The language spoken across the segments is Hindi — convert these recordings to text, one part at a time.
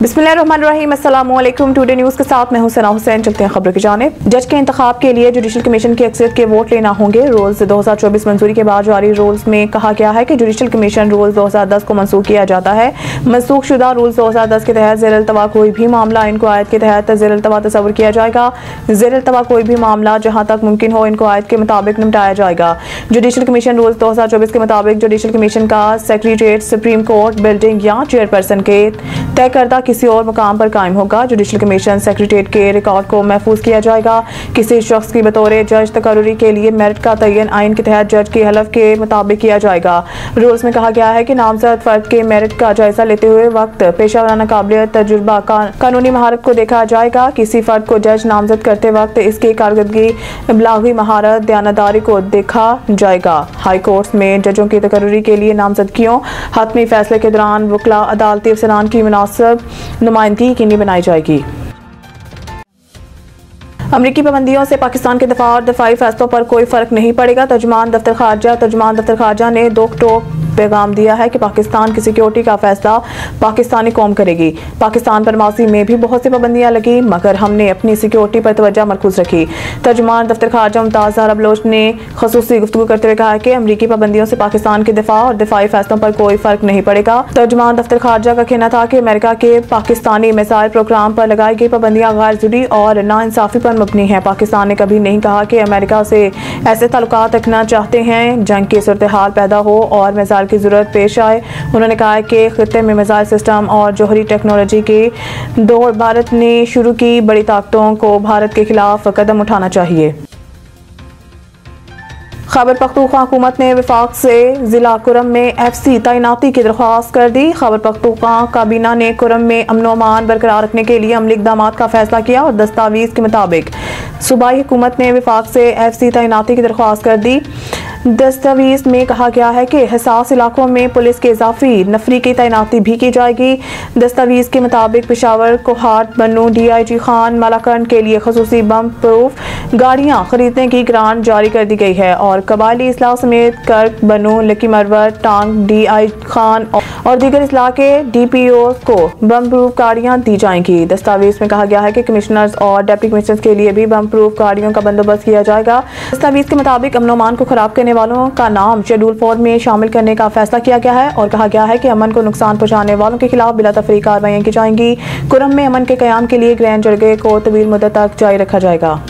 बिस्मिल्लाहिर्रहमानिर्रहीम, अस्सलामुअलैकुम। टुडे न्यूज़ के साथ मैं हूं सना हुसैन। चलते हैं खबरों की जानिब। जज के इंतखाब के लिए जुडिशल कमीशन की अक्सरियत के वोट लेना होंगे। रूल्स 2024 मंजूरी के बाद जारी रूल्स में कहा गया है कि जुडिशल कमीशन रूल्स 2010 को मनसूख किया जाता है। मनसूख शुदा रूल्स 2010 के तहत ज़ेर अल्तवा कोई भी मामला इनको आयत के तहत ज़ेर अल्तवा तस्वुर किया जाएगा। ज़ेर अल्तवा कोई भी मामला जहाँ तक मुमकिन हो इनको आयत के मुताबिक निपटाया जाएगा। जुडिशल कमीशन रूल्स 2024 के मुताबिक जुडिशल कमीशन का सेक्रेटेरिएट सुप्रीम कोर्ट बिल्डिंग या चेयरपर्सन के तय करदा किसी और मुकाम पर कायम होगा। जुडिशल कमीशन सेक्रेटेरिएट के रिकॉर्ड को महफूज किया जाएगा। किसी शख्स की बतौर जज तकर्रुरी के लिए मेरिट का तयन आइन के तहत जज के हलफ के मुताबिक किया जाएगा। रूल्स में कहा गया है कि नामजद फर्द के मेरिट का जायजा लेते हुए वक्त पेशा वराना काबिलियत, तजुर्बा, कानूनी महारत को देखा जाएगा। किसी फर्द को जज नामजद करते वक्त इसकी कारकर्दगी, इब्लागी महारत, दयानतदारी को देखा जाएगा। हाई कोर्ट में जजों की तकर्रुरी के लिए नामजदगियों हतमी फैसले के दौरान वकला अदालती अफसरान की मुनासिब नुमाइंदगी यकीनी बनाई जाएगी। अमरीकी पाबंदियों से पाकिस्तान के दफा और दफाई फैसलों पर कोई फर्क नहीं पड़ेगा। तर्जुमान दफ्तर खारजा ने दो टोक पैगाम दिया है कि पाकिस्तान की सिक्योरिटी का फैसला पाकिस्तानी कौम करेगी। पाकिस्तान पर माजी में भी बहुत सी पाबंदियां लगी मगर हमने अपनी सिक्योरिटी पर तवज्जो मरकूज रखी। तर्जुमान दफ्तर खारजा मुमताज ज़हरा बलोच ने खसूसी गुफ्तगू करते हुए कहा कि अमरीकी पाबंदियों से पाकिस्तान के दिफा और दिफाई फैसलों पर कोई फर्क नहीं पड़ेगा। तर्जुमान दफ्तर खारजा का कहना था कि अमेरिका के पाकिस्तानी मिसाइल प्रोग्राम पर लगाई गई पाबंदियां गैर ज़रूरी और नाइंसाफी पर मबनी है। पाकिस्तान ने कभी नहीं कहा कि अमेरिका से ऐसे ताल्लुकात रखना चाहते हैं जंग की सूरत हाल पैदा हो और मिसाइल की जरूरत पेश आए। उन्होंने कहा कि खित्ते में मिसाइल सिस्टम और जोहरी टेक्नोलॉजी की दौड़ भारत ने शुरू की। बड़ी ताकतों को भारत के खिलाफ कदम उठाना चाहिए। खैबर पख्तूनख्वा हुकूमत ने वफाक से जिला कुरम में FC तैनाती की दरख्वास्त कर दी। खैबर पख्तूनख्वा काबीना ने कुरम में अमन अमान बरकरार रखने के लिए अमली इक़दाम का फैसला किया और दस्तावेज के मुताबिक सूबाई हुकूमत ने वफाक से FC तैनाती की दरख्वास्त कर दी। दस्तावेज में कहा गया है कि हसास इलाकों में पुलिस के इजाफी नफरी की तैनाती भी की जाएगी। दस्तावेज के मुताबिक पेशावर, कोहाट, बन्नू, DIG खान, मालाकंड के लिए खसूसी बम प्रूफ गाड़ियां खरीदने की ग्रांट जारी कर दी गई है और कबायली इस्लाह समेत कर्क, बन्नू, लकी मरवर, टांग, DI खान और दीगर इस्लाह के DPOs को बम प्रूफ गाड़ियां दी जाएंगी। दस्तावेज में कहा गया है कि कमिश्नर्स और डिप्टी कमिश्नर्स के लिए भी बम प्रूफ गाड़ियों का बंदोबस्त किया जाएगा। दस्तावेज के मुताबिक अमन अमान को खराब करने वालों का नाम शेड्यूल 4 में शामिल करने का फैसला किया गया है और कहा गया है कि अमन को नुकसान पहुंचाने वालों के खिलाफ बिला तफरीक कार्रवाई की जाएंगी। कुरम में अमन के कयाम के लिए ग्रैंड जरगे को तवील मुद्दत तक जारी रखा जाएगा।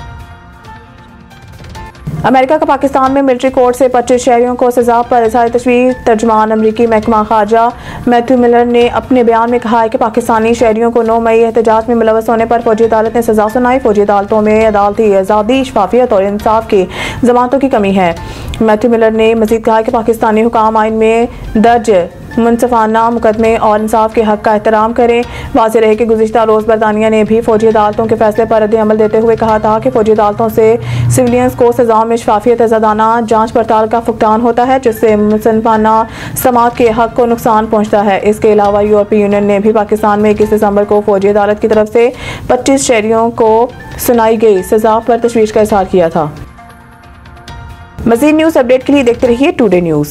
अमेरिका का पाकिस्तान में मिलिट्री कोर्ट से 25 शहरियों को सजा पर इज़हार तशवीश। तर्जुमान अमरीकी महकमा खारजा मैथ्यू मिलर ने अपने बयान में कहा है कि पाकिस्तानी शहरियों को 9 मई एहतजाज में मुलव्वस होने पर फौजी अदालत ने सजा सुनाई। फौजी अदालतों में अदालती आज़ादी, शफाफियत और इंसाफ की जमानतों की कमी है। मैथ्यू मिलर ने मजीद कहा कि पाकिस्तानी हुकाम आइन में दर्ज मुनसफाना मुकदमे और इंसाफ के हक का एहतराम करें। वाज़ेह रहे कि गुज़िश्ता रोज़ बरतानिया ने भी फौजी अदालतों के फैसले पर रद्द अमल देते हुए कहा था कि फौजी अदालतों से सिविलियंस को सजाओं में शफाफियत, आज़ादाना जांच पड़ताल का फुकदान होता है जिससे मुसलमाना समात के हक को नुकसान पहुँचता है। इसके अलावा यूरोपीय यूनियन ने भी पाकिस्तान में 21 दिसंबर को फौजी अदालत की तरफ से 25 शहरियों को सुनाई गई सजा पर तशवीश का इज़हार किया था। मज़ीद न्यूज़ अपडेट के लिए देखते रहिए टुडे न्यूज़।